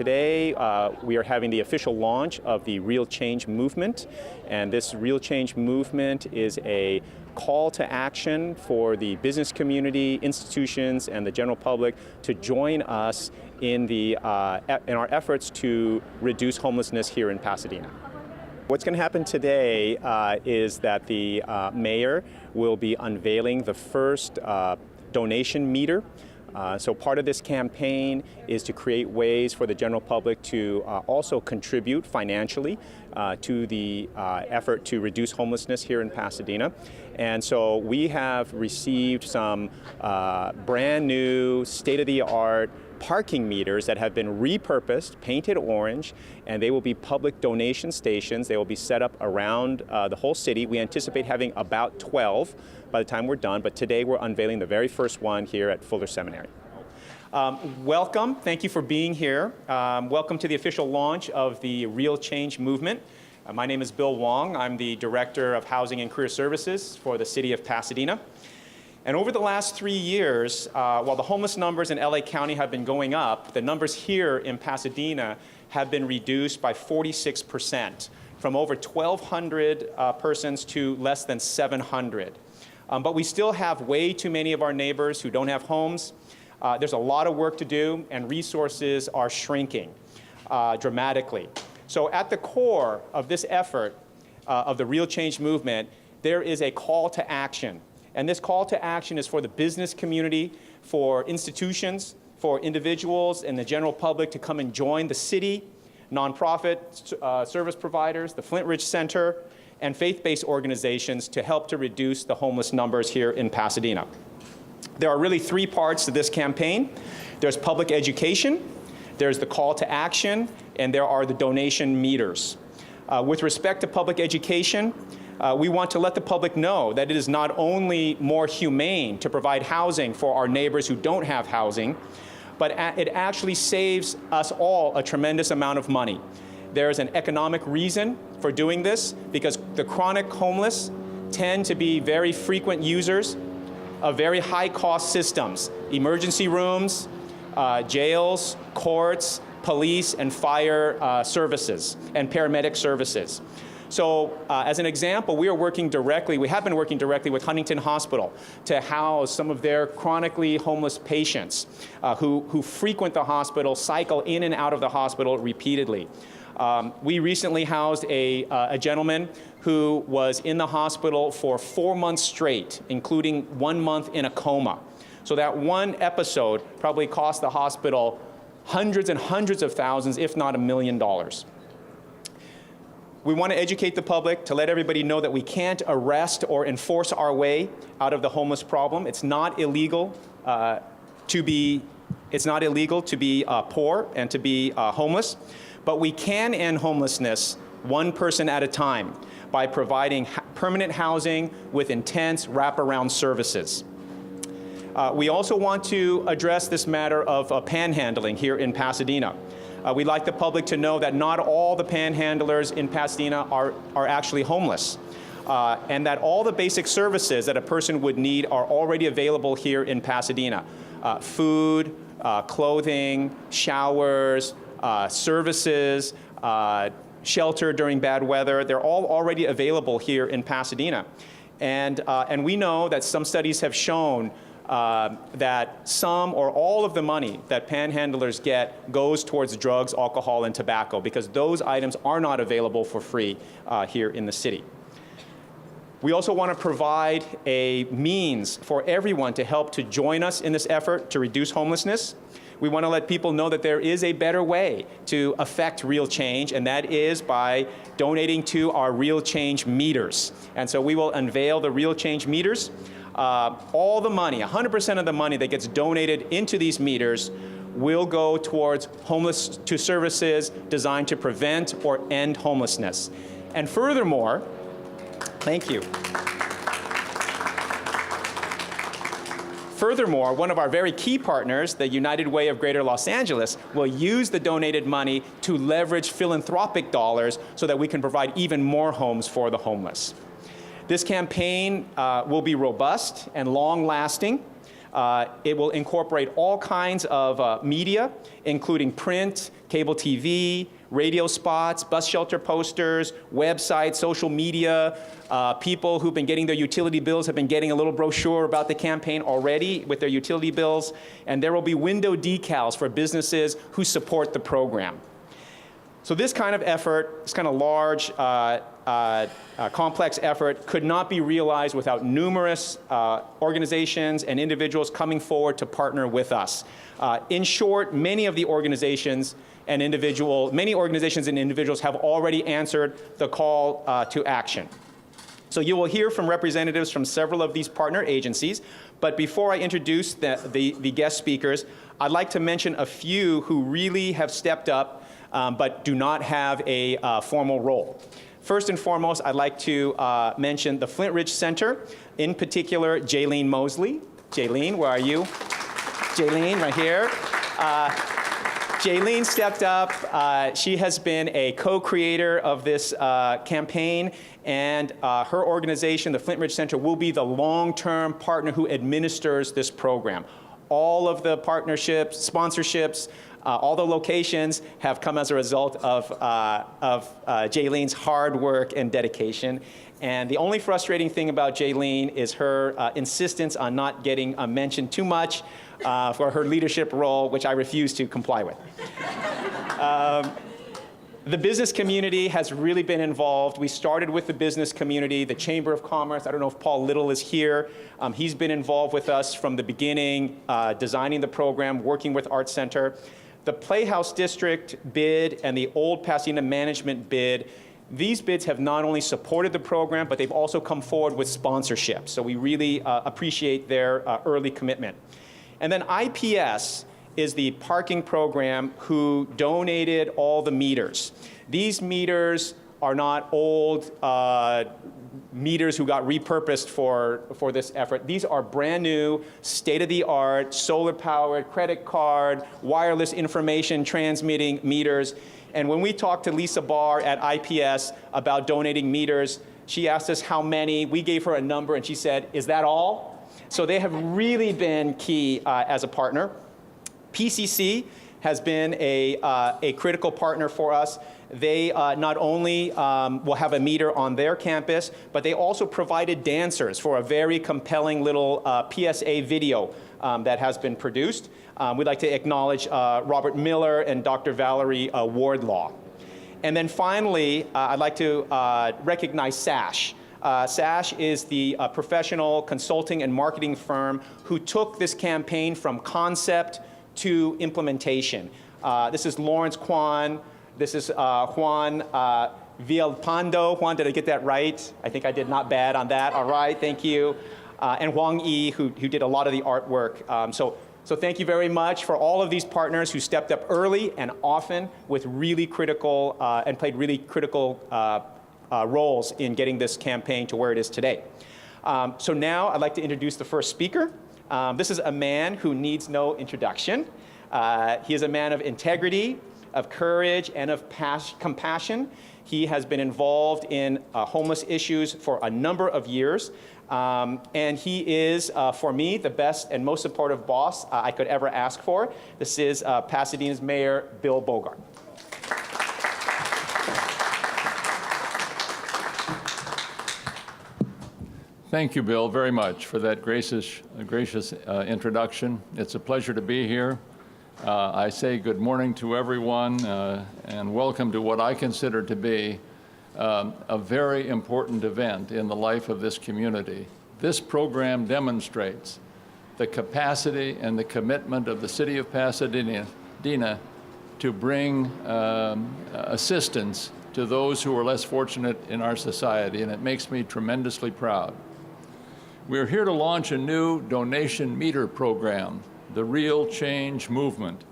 Today, we are having the official launch of the Real Change Movement, and this Real Change Movement is a call to action for the business community, institutions, and the general public to join us in our efforts to reduce homelessness here in Pasadena. What's going to happen today is that the mayor will be unveiling the first donation meter. So part of this campaign is to create ways for the general public to also contribute financially to the effort to reduce homelessness here in Pasadena. And so we have received some brand new, state-of-the-art parking meters that have been repurposed, painted orange, and they will be public donation stations. They will be set up around the whole city. We anticipate having about 12 by the time we're done, but today we're unveiling the very first one here at Fuller Seminary. Welcome, thank you for being here. Welcome to the official launch of the Real Change Movement. My name is Bill Wong. I'm the Director of Housing and Career Services for the City of Pasadena. And over the last 3 years, while the homeless numbers in LA County have been going up, the numbers here in Pasadena have been reduced by 46%, from over 1,200 persons to less than 700. But we still have way too many of our neighbors who don't have homes. There's a lot of work to do, and resources are shrinking dramatically. So at the core of this effort of the Real Change Movement, there is a call to action. And this call to action is for the business community, for institutions, for individuals and the general public to come and join the city, nonprofit service providers, the Flint Ridge Center, and faith-based organizations to help to reduce the homeless numbers here in Pasadena. There are really three parts to this campaign. There's public education, there's the call to action, and there are the donation meters. With respect to public education, we want to let the public know that it is not only more humane to provide housing for our neighbors who don't have housing, but it actually saves us all a tremendous amount of money. There's an economic reason for doing this because the chronic homeless tend to be very frequent users of very high-cost systems, emergency rooms, jails, courts, police and fire services, and paramedic services. So as an example, we have been working directly with Huntington Hospital to house some of their chronically homeless patients who frequent the hospital, cycle in and out of the hospital repeatedly. We recently housed a gentleman who was in the hospital for 4 months straight, including 1 month in a coma. So that one episode probably cost the hospital hundreds and hundreds of thousands, if not $1 million. We want to educate the public to let everybody know that we can't arrest or enforce our way out of the homeless problem. It's not illegal to be poor and to be homeless, but we can end homelessness one person at a time by providing permanent housing with intense wraparound services. We also want to address this matter of panhandling here in Pasadena. We'd like the public to know that not all the panhandlers in Pasadena are actually homeless, and that all the basic services that a person would need are already available here in Pasadena. Food, clothing, showers, services, shelter during bad weather, they're all already available here in Pasadena. And we know that some studies have shown that some or all of the money that panhandlers get goes towards drugs, alcohol, and tobacco because those items are not available for free here in the city. We also want to provide a means for everyone to help to join us in this effort to reduce homelessness. We want to let people know that there is a better way to affect real change, and that is by donating to our Real Change meters. And so we will unveil the Real Change meters. All the money, 100% of the money that gets donated into these meters will go towards homeless services designed to prevent or end homelessness. And furthermore, thank you. Furthermore, one of our very key partners, the United Way of Greater Los Angeles, will use the donated money to leverage philanthropic dollars so that we can provide even more homes for the homeless. This campaign will be robust and long-lasting. It will incorporate all kinds of media, including print, cable TV, radio spots, bus shelter posters, websites, social media. People who've been getting their utility bills have been getting a little brochure about the campaign already with their utility bills. And there will be window decals for businesses who support the program. So this kind of effort, this kind of large, complex effort could not be realized without numerous organizations and individuals coming forward to partner with us. In short, many organizations and individuals have already answered the call to action. So you will hear from representatives from several of these partner agencies, but before I introduce the guest speakers, I'd like to mention a few who really have stepped up but do not have a formal role. First and foremost, I'd like to mention the Flint Ridge Center, in particular, Jaylene Mosley. Jaylene, where are you? Jaylene, right here. Jaylene stepped up. She has been a co-creator of this campaign, and her organization, the Flint Ridge Center, will be the long-term partner who administers this program. All of the partnerships, sponsorships, all the locations have come as a result of Jaylene's hard work and dedication. And the only frustrating thing about Jaylene is her insistence on not getting mentioned too much for her leadership role, which I refuse to comply with. The business community has really been involved. We started with the business community, the Chamber of Commerce. I don't know if Paul Little is here. He's been involved with us from the beginning, designing the program, working with Art Center. The Playhouse District bid and the Old Pasadena Management bid, these bids have not only supported the program, but they've also come forward with sponsorship. So we really appreciate their early commitment. And then IPS is the parking program who donated all the meters. These meters are not old meters who got repurposed for this effort. These are brand new, state-of-the-art, solar-powered, credit card, wireless information transmitting meters. And when we talked to Lisa Barr at IPS about donating meters, she asked us how many. We gave her a number, and she said, "Is that all?" So they have really been key as a partner. PCC has been a critical partner for us. They not only will have a meter on their campus, but they also provided dancers for a very compelling little PSA video that has been produced. We'd like to acknowledge Robert Miller and Dr. Valerie Wardlaw. And then finally, I'd like to recognize SASH. SASH is the professional consulting and marketing firm who took this campaign from concept to implementation. This is Lawrence Kwan. This is Juan Villalpando. Juan, did I get that right? I think I did not bad on that. All right, thank you. And Huang Yi, who did a lot of the artwork. So thank you very much for all of these partners who stepped up early and often with really critical and played really critical roles in getting this campaign to where it is today. So now I'd like to introduce the first speaker. This is a man who needs no introduction. He is a man of integrity, of courage, and of compassion. He has been involved in homeless issues for a number of years. And he is, for me, the best and most supportive boss I could ever ask for. This is Pasadena's Mayor, Bill Bogart. Thank you, Bill, very much for that gracious introduction. It's a pleasure to be here. I say good morning to everyone and welcome to what I consider to be a very important event in the life of this community. This program demonstrates the capacity and the commitment of the city of Pasadena to bring assistance to those who are less fortunate in our society, and it makes me tremendously proud. We're here to launch a new donation meter program, the Real Change Movement,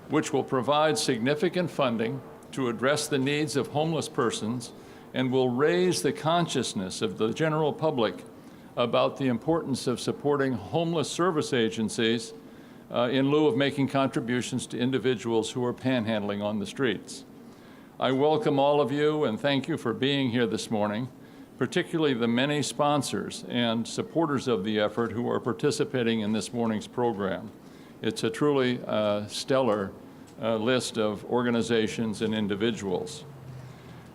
which will provide significant funding to address the needs of homeless persons and will raise the consciousness of the general public about the importance of supporting homeless service agencies in lieu of making contributions to individuals who are panhandling on the streets. I welcome all of you and thank you for being here this morning. particularly the many sponsors and supporters of the effort who are participating in this morning's program. It's a truly stellar list of organizations and individuals.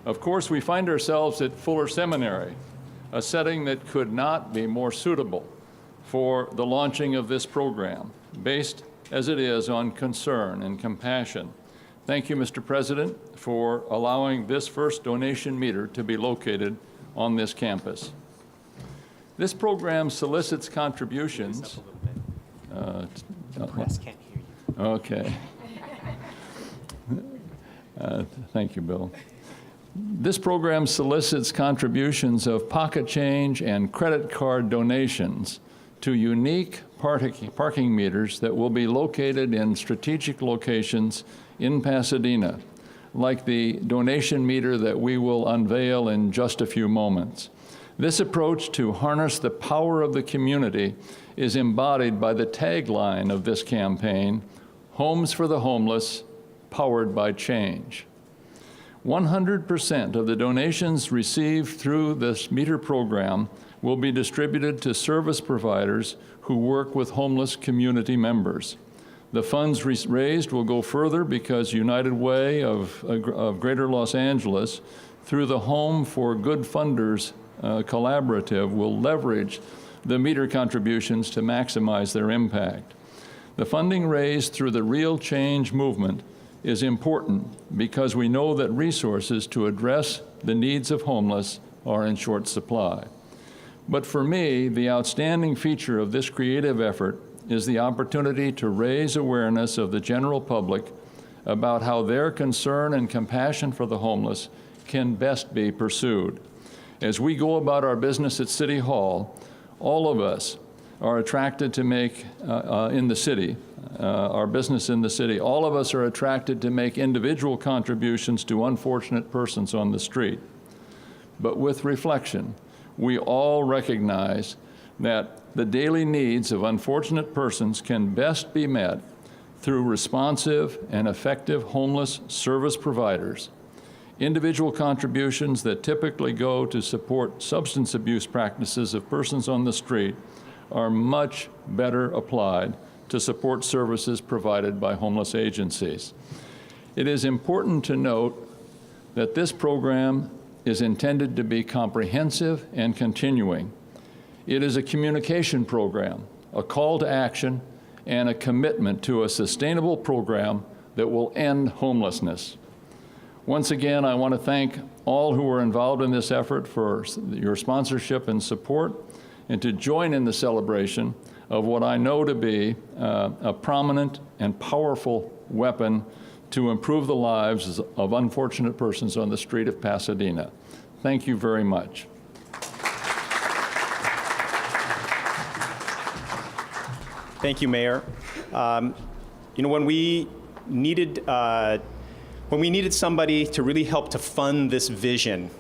Of course, we find ourselves at Fuller Seminary, a setting that could not be more suitable for the launching of this program, based as it is on concern and compassion. Thank you, Mr. President, for allowing this first donation meter to be located on this campus. This program solicits contributions. The press can't hear you. Okay. Thank you, Bill. This program solicits contributions of pocket change and credit card donations to unique parking meters that will be located in strategic locations in Pasadena, like the donation meter that we will unveil in just a few moments. This approach to harness the power of the community is embodied by the tagline of this campaign, Homes for the Homeless, Powered by Change. 100% of the donations received through this meter program will be distributed to service providers who work with homeless community members. The funds raised will go further because United Way of Greater Los Angeles, through the Home for Good Funders collaborative, will leverage the meter contributions to maximize their impact. The funding raised through the Real Change movement is important because we know that resources to address the needs of homeless are in short supply. But for me, the outstanding feature of this creative effort is the opportunity to raise awareness of the general public about how their concern and compassion for the homeless can best be pursued. As we go about our business at City Hall, all of us are attracted to make, in the city, our business in the city, all of us are attracted to make individual contributions to unfortunate persons on the street. But with reflection, we all recognize that the daily needs of unfortunate persons can best be met through responsive and effective homeless service providers. Individual contributions that typically go to support substance abuse practices of persons on the street are much better applied to support services provided by homeless agencies. It is important to note that this program is intended to be comprehensive and continuing. It is a communication program, a call to action, and a commitment to a sustainable program that will end homelessness. Once again, I want to thank all who are involved in this effort for your sponsorship and support, and to join in the celebration of what I know to be a prominent and powerful weapon to improve the lives of unfortunate persons on the street of Pasadena. Thank you very much. Thank you, Mayor. When we needed somebody to really help to fund this vision,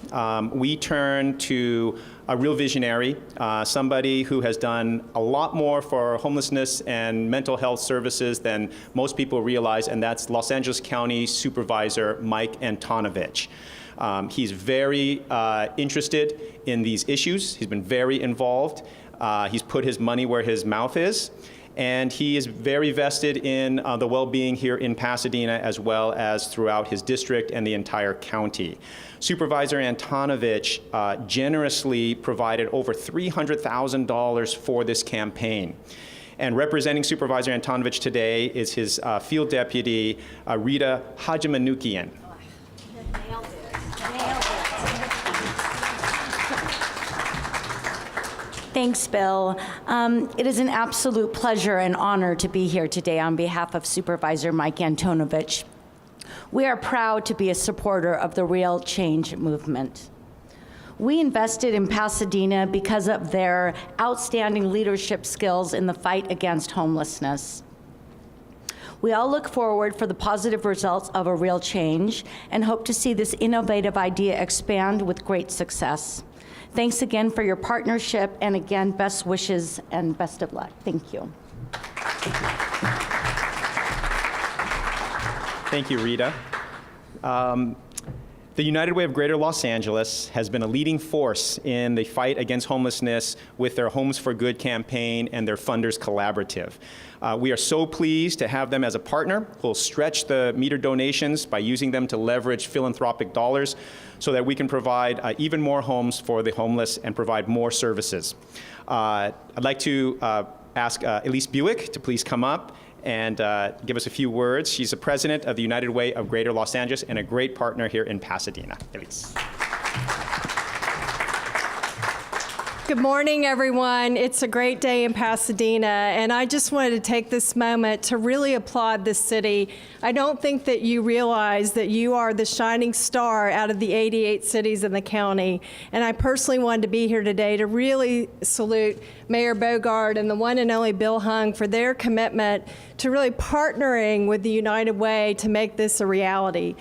we turned to a real visionary, somebody who has done a lot more for homelessness and mental health services than most people realize, and that's Los Angeles County Supervisor Mike Antonovich. He's very interested in these issues. He's been very involved. He's put his money where his mouth is. And he is very vested in the well-being here in Pasadena, as well as throughout his district and the entire county. Supervisor Antonovich generously provided over $300,000 for this campaign. And representing Supervisor Antonovich today is his field deputy, Rita Hajamanukian. Nailed it. Nailed it. Thanks, Bill. It is an absolute pleasure and honor to be here today on behalf of Supervisor Mike Antonovich. We are proud to be a supporter of the Real Change movement. We invested in Pasadena because of their outstanding leadership skills in the fight against homelessness. We all look forward for the positive results of a real change and hope to see this innovative idea expand with great success. Thanks again for your partnership, and again, best wishes and best of luck. Thank you. Thank you, Rita. The United Way of Greater Los Angeles has been a leading force in the fight against homelessness with their Homes for Good campaign and their Funders Collaborative. We are so pleased to have them as a partner who will stretch the meter donations by using them to leverage philanthropic dollars so that we can provide even more homes for the homeless and provide more services. I'd like to ask Elise Buick to please come up and give us a few words. She's the president of the United Way of Greater Los Angeles and a great partner here in Pasadena. Elise. Good morning, everyone. It's a great day in Pasadena, and I just wanted to take this moment to really applaud this city. I don't think that you realize that you are the shining star out of the 88 cities in the county, and I personally wanted to be here today to really salute Mayor Bogard and the one and only Bill Hung for their commitment to really partnering with the United Way to make this a reality.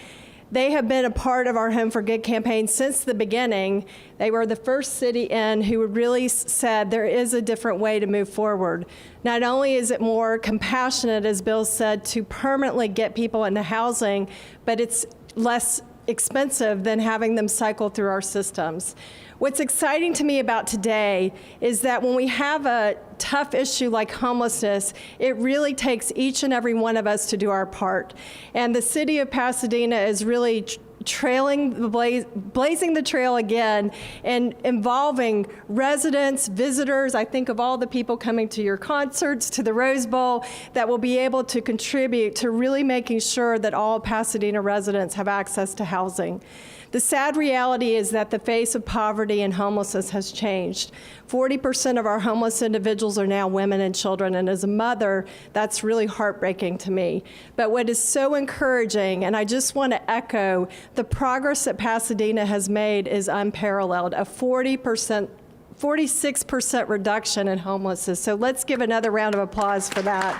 They have been a part of our Home for Good campaign since the beginning. They were the first city in who really said there is a different way to move forward. Not only is it more compassionate, as Bill said, to permanently get people into housing, but it's less expensive than having them cycle through our systems. What's exciting to me about today is that when we have a tough issue like homelessness, it really takes each and every one of us to do our part. And the city of Pasadena is really blazing the trail again and involving residents, visitors. I think of all the people coming to your concerts, to the Rose Bowl, that will be able to contribute to really making sure that all Pasadena residents have access to housing. The sad reality is that the face of poverty and homelessness has changed. 40% of our homeless individuals are now women and children, and as a mother, that's really heartbreaking to me. But what is so encouraging, and I just want to echo, the progress that Pasadena has made is unparalleled, a 46% reduction in homelessness. So let's give another round of applause for that.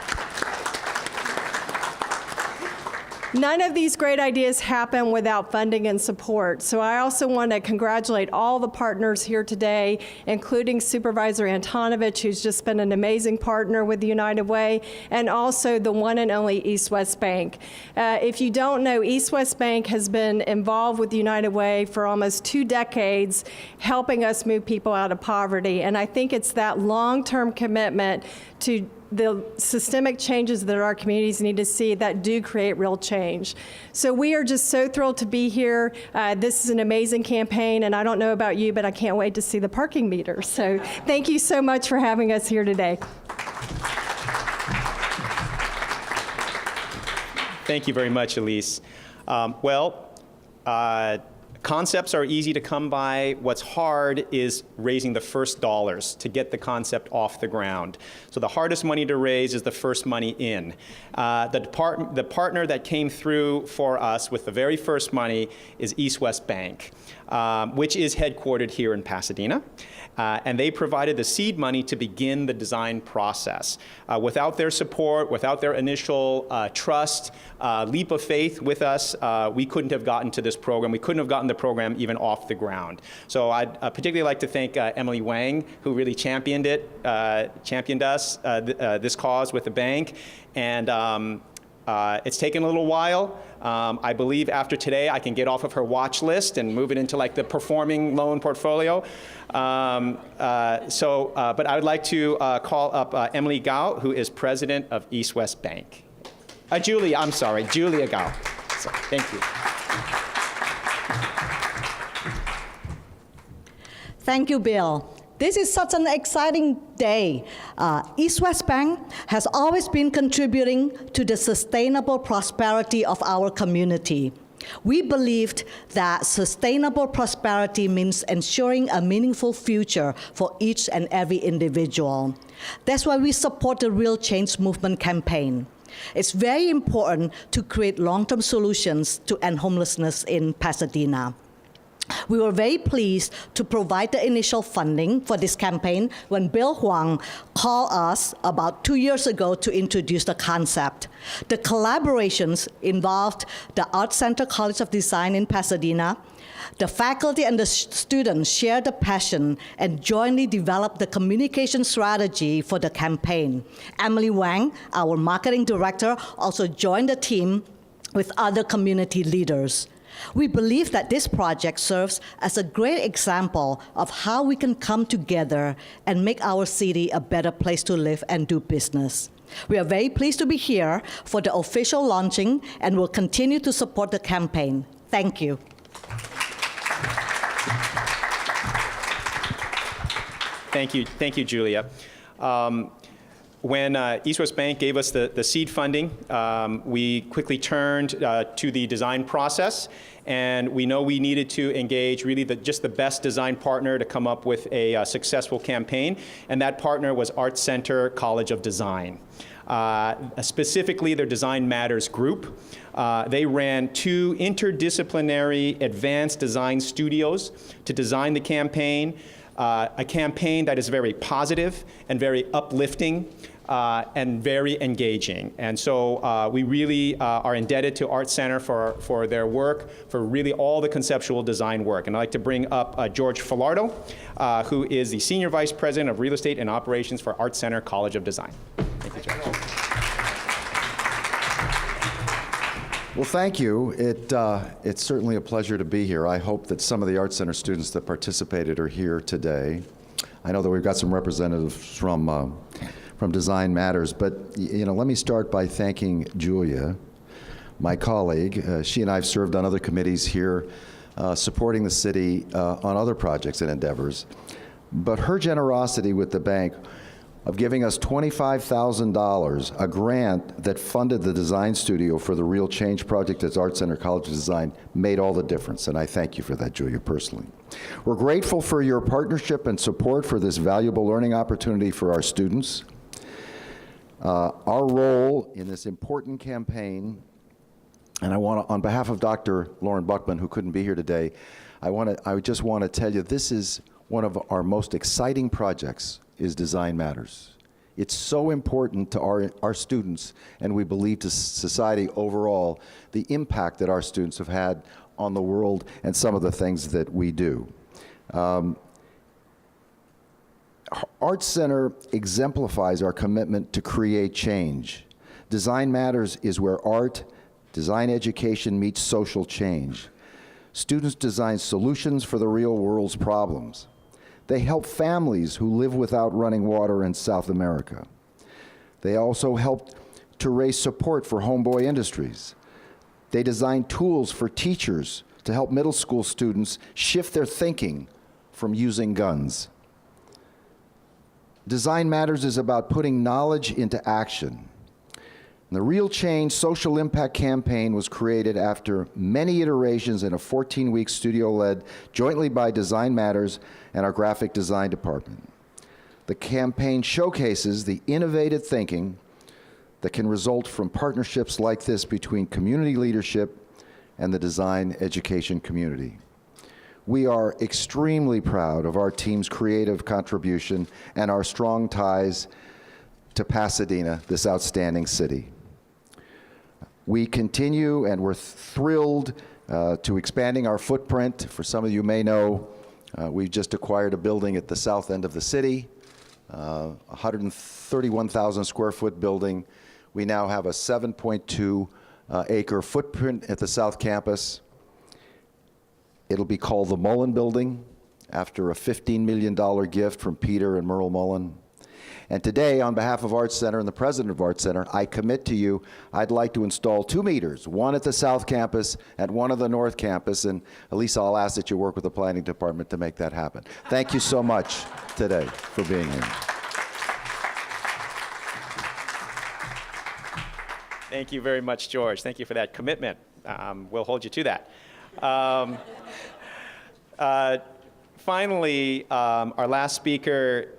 None of these great ideas happen without funding and support. So I also want to congratulate all the partners here today, including Supervisor Antonovich, who's just been an amazing partner with the United Way, and also the one and only East West Bank. If you don't know, East West Bank has been involved with the United Way for almost 2 decades, helping us move people out of poverty. And I think it's that long-term commitment to the systemic changes that our communities need to see that do create real change. So we are just so thrilled to be here. This is an amazing campaign, and I don't know about you, but I can't wait to see the parking meters. So thank you so much for having us here today. Thank you very much, Elise. Concepts are easy to come by. What's hard is raising the first dollars to get the concept off the ground. So the hardest money to raise is the first money in. The partner that came through for us with the very first money is East West Bank, which is headquartered here in Pasadena. And they provided the seed money to begin the design process. Without their support, without their initial trust, leap of faith with us, we couldn't have gotten to this program. We couldn't have gotten the program even off the ground. So I'd particularly like to thank Emily Wang, who really championed us, this cause with the bank. And it's taken a little while. I believe after today I can get off of her watch list and move it into like the performing loan portfolio. But I would like to call up Emily Gao, who is president of East West Bank. Julia Gao. So, thank you. Thank you, Bill. This is such an exciting day. East West Bank has always been contributing to the sustainable prosperity of our community. We believed that sustainable prosperity means ensuring a meaningful future for each and every individual. That's why we support the Real Change Movement campaign. It's very important to create long-term solutions to end homelessness in Pasadena. We were very pleased to provide the initial funding for this campaign when Bill Huang called us about 2 years ago to introduce the concept. The collaborations involved the Art Center College of Design in Pasadena. The faculty and the students shared the passion and jointly developed the communication strategy for the campaign. Emily Wang, our marketing director, also joined the team with other community leaders. We believe that this project serves as a great example of how we can come together and make our city a better place to live and do business. We are very pleased to be here for the official launching and will continue to support the campaign. Thank you. Thank you, Julia. When East West Bank gave us the seed funding, we quickly turned to the design process, and we know we needed to engage really just the best design partner to come up with a successful campaign, and that partner was Art Center College of Design. Specifically, their Design Matters group. They ran 2 interdisciplinary advanced design studios to design the campaign, a campaign that is very positive and very uplifting and very engaging. And so we really are indebted to Art Center for their work, for really all the conceptual design work. And I'd like to bring up George Filardo, who is the Senior Vice President of Real Estate and Operations for Art Center College of Design. Thank you, George. Well, thank you. It's certainly a pleasure to be here. I hope that some of the Art Center students that participated are here today. I know that we've got some representatives from Design Matters, but let me start by thanking Julia, my colleague. She and I have served on other committees here, supporting the city on other projects and endeavors. But her generosity with the bank of giving us $25,000, a grant that funded the design studio for the Real Change project at Art Center College of Design, made all the difference, and I thank you for that, Julia, personally. We're grateful for your partnership and support for this valuable learning opportunity for our students. Our role in this important campaign, and I want to, on behalf of Dr. Lauren Buckman, who couldn't be here today, I just want to tell you this is one of our most exciting projects, is Design Matters. It's so important to our students, and we believe to society overall, the impact that our students have had on the world and some of the things that we do. Art Center exemplifies our commitment to create change. Design Matters is where art, design education meets social change. Students design solutions for the real world's problems. They help families who live without running water in South America. They also help to raise support for homeboy industries. They design tools for teachers to help middle school students shift their thinking from using guns. Design Matters is about putting knowledge into action. And the Real Change Social Impact Campaign was created after many iterations in a 14-week studio led jointly by Design Matters and our graphic design department. The campaign showcases the innovative thinking that can result from partnerships like this between community leadership and the design education community. We are extremely proud of our team's creative contribution and our strong ties to Pasadena, this outstanding city. We continue, and we're thrilled to expanding our footprint. For some of you may know, we've just acquired a building at the south end of the city, 131,000 square foot building. We now have a 7.2 acre footprint at the South Campus. It'll be called the Mullen Building, after a $15 million gift from Peter and Merle Mullen. And today, on behalf of Art Center and the president of Art Center, I commit to you, I'd like to install 2 meters, one at the South Campus and one at the North Campus, and Elisa, I'll ask that you work with the planning department to make that happen. Thank you so much today for being here. Thank you very much, George. Thank you for that commitment. We'll hold you to that. Finally, our last speaker,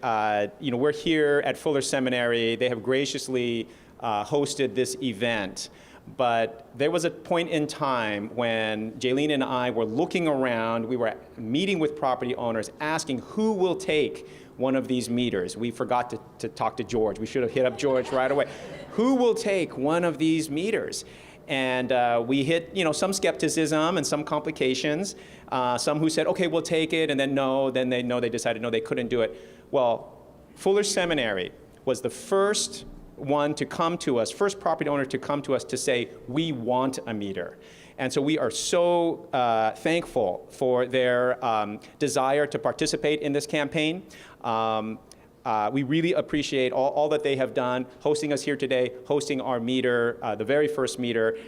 we're here at Fuller Seminary. They have graciously hosted this event. But there was a point in time when Jaylene and I were looking around, we were meeting with property owners, asking who will take one of these meters. We forgot to talk to George. We should have hit up George right away. Who will take one of these meters? And we hit, some skepticism and some complications. Some who said, okay, we'll take it, and then no, then they decided no, they couldn't do it. Well, Fuller Seminary was the first one to come to us, first property owner to come to us to say, we want a meter. And so we are so thankful for their desire to participate in this campaign. We really appreciate all that they have done, hosting us here today, hosting our meter, the very first meter.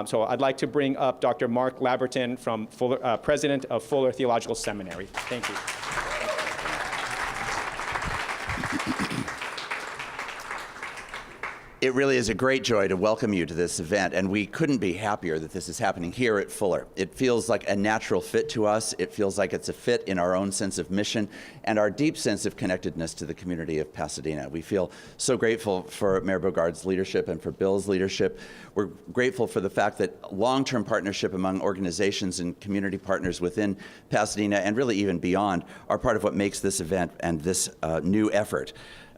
So I'd like to bring up Dr. Mark Laberton, from Fuller, President of Fuller Theological Seminary. Thank you. It really is a great joy to welcome you to this event, and we couldn't be happier that this is happening here at Fuller. It feels like a natural fit to us. It feels like it's a fit in our own sense of mission and our deep sense of connectedness to the community of Pasadena. We feel so grateful for Mayor Bogard's leadership and for Bill's leadership. We're grateful for the fact that long-term partnership among organizations and community partners within Pasadena, and really even beyond, are part of what makes this event and this new effort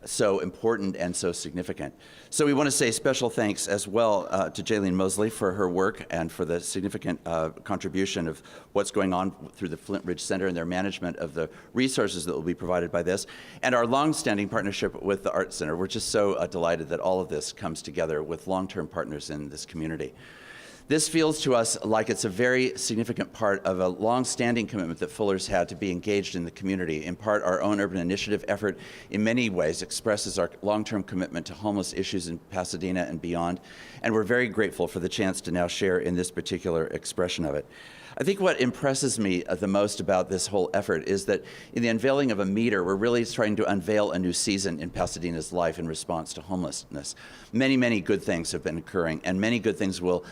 so important and so significant. So we want to say special thanks as well to Jaylene Mosley for her work and for the significant contribution of what's going on through the Flint Ridge Center and their management of the resources that will be provided by this, and our long-standing partnership with the Art Center. We're just so delighted that all of this comes together with long-term partners in this community. This feels to us like it's a very significant part of a long-standing commitment that Fuller's had to be engaged in the community. In part, our own urban initiative effort in many ways expresses our long-term commitment to homeless issues in Pasadena and beyond, and we're very grateful for the chance to now share in this particular expression of it. I think what impresses me the most about this whole effort is that in the unveiling of a meter, we're really trying to unveil a new season in Pasadena's life in response to homelessness. Many, many good things have been occurring, and many good things will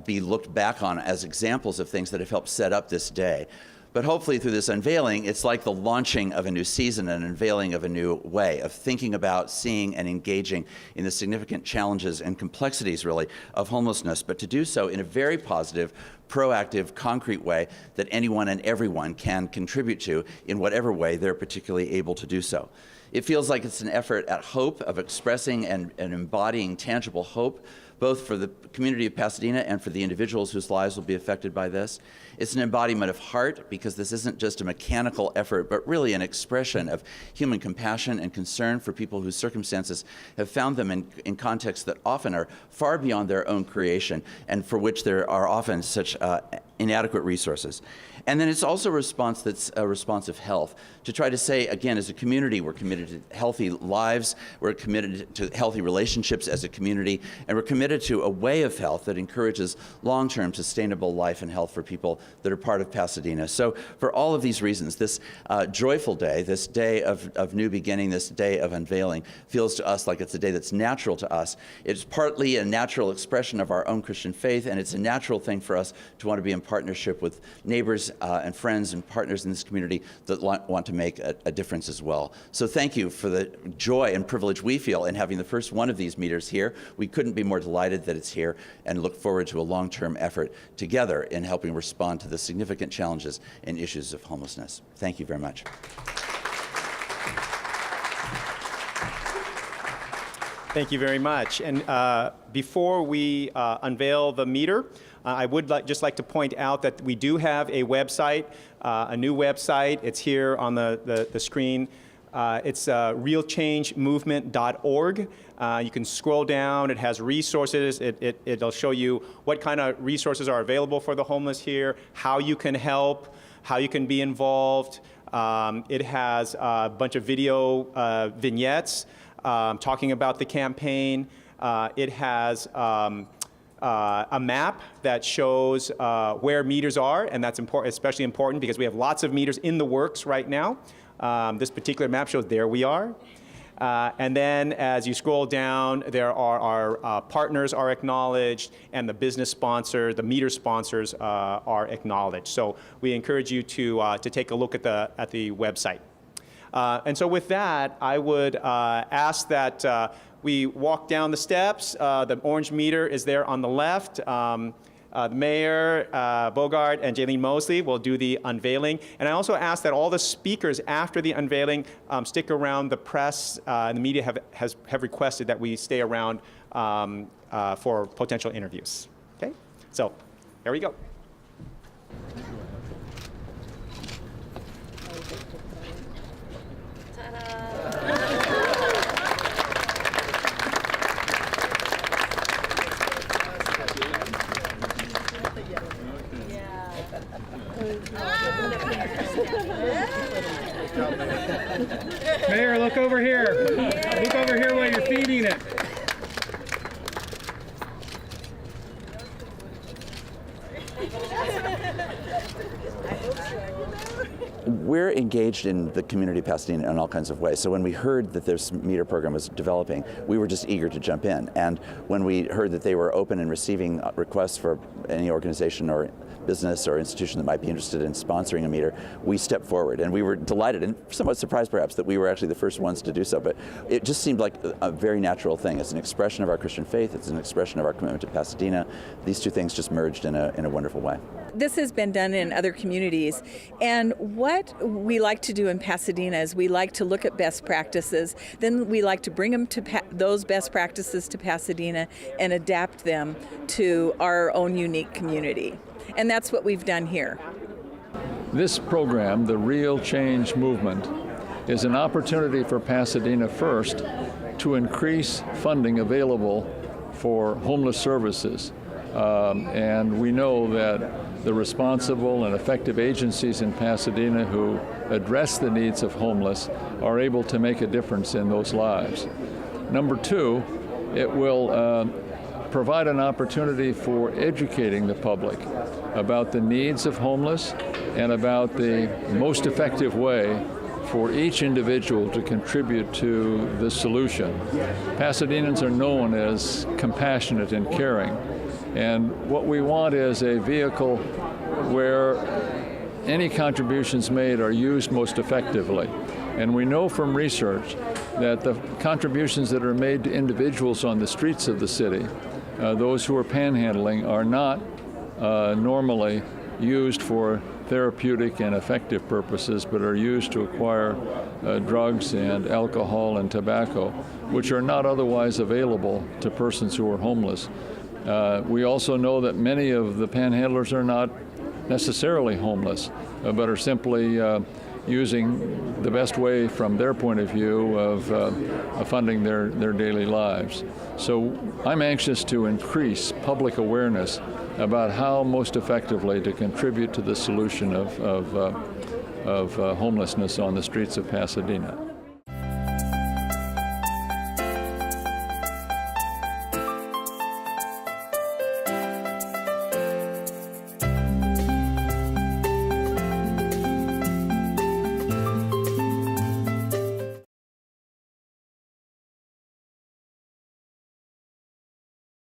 be looked back on as examples of things that have helped set up this day. But hopefully through this unveiling, it's like the launching of a new season, an unveiling of a new way of thinking about, seeing, and engaging in the significant challenges and complexities, really, of homelessness, but to do so in a very positive, proactive, concrete way that anyone and everyone can contribute to in whatever way they're particularly able to do so. It feels like it's an effort at hope, of expressing and embodying tangible hope, both for the community of Pasadena and for the individuals whose lives will be affected by this. It's an embodiment of heart, because this isn't just a mechanical effort, but really an expression of human compassion and concern for people whose circumstances have found them in contexts that often are far beyond their own creation, and for which there are often such inadequate resources. And then it's also a response that's a response of health, to try to say, again, as a community, we're committed to healthy lives, we're committed to healthy relationships as a community, and we're committed to a way of health that encourages long-term sustainable life and health for people that are part of Pasadena. So for all of these reasons, this joyful day, this day of new beginning, this day of unveiling, feels to us like it's a day that's natural to us. It's partly a natural expression of our own Christian faith, and it's a natural thing for us to want to be in partnership with neighbors and friends and partners in this community that want to make a difference as well. So thank you for the joy and privilege we feel in having the first one of these meters here. We couldn't be more delighted that it's here, and look forward to a long-term effort together in helping respond to the significant challenges and issues of homelessness. Thank you very much. Thank you very much. And before we unveil the meter, I would just like to point out that we do have a website, a new website. It's here on the screen. It's realchangemovement.org. You can scroll down. It has resources. It'll show you what kind of resources are available for the homeless here, how you can help, how you can be involved. It has a bunch of video vignettes talking about the campaign. It has a map that shows where meters are, and that's especially important because we have lots of meters in the works right now. This particular map shows there we are. And then as you scroll down, there are our partners are acknowledged, and the business sponsors, the meter sponsors are acknowledged. So we encourage you to take a look at the website. And so with that, I would ask that we walk down the steps. The orange meter is there on the left. The Mayor, Bogard, and Jaylene Mosley will do the unveiling. And I also ask that all the speakers after the unveiling stick around. The press and the media have requested that we stay around for potential interviews. Okay? So, there we go. Mayor, look over here. Look over here while you're feeding it. We're engaged in the community of Pasadena in all kinds of ways. So when we heard that this meter program was developing, we were just eager to jump in. And when we heard that they were open and receiving requests for any organization or business or institution that might be interested in sponsoring a meter, we stepped forward. And we were delighted and somewhat surprised perhaps that we were actually the first ones to do so. But it just seemed like a very natural thing. It's an expression of our Christian faith. It's an expression of our commitment to Pasadena. These two things just merged in a wonderful way. This has been done in other communities, and what we like to do in Pasadena is we like to look at best practices, then we like to bring them to those best practices to Pasadena and adapt them to our own unique community. And that's what we've done here. This program, the Real Change Movement, is an opportunity for Pasadena first to increase funding available for homeless services. And we know that the responsible and effective agencies in Pasadena who address the needs of homeless are able to make a difference in those lives. Number two, it will provide an opportunity for educating the public about the needs of homeless and about the most effective way for each individual to contribute to the solution. Pasadenans are known as compassionate and caring. And what we want is a vehicle where any contributions made are used most effectively. And we know from research that the contributions that are made to individuals on the streets of the city, those who are panhandling, are not normally used for therapeutic and effective purposes, but are used to acquire drugs and alcohol and tobacco, which are not otherwise available to persons who are homeless. We also know that many of the panhandlers are not necessarily homeless, but are simply using the best way from their point of view of funding their daily lives. So I'm anxious to increase public awareness about how most effectively to contribute to the solution of homelessness on the streets of Pasadena.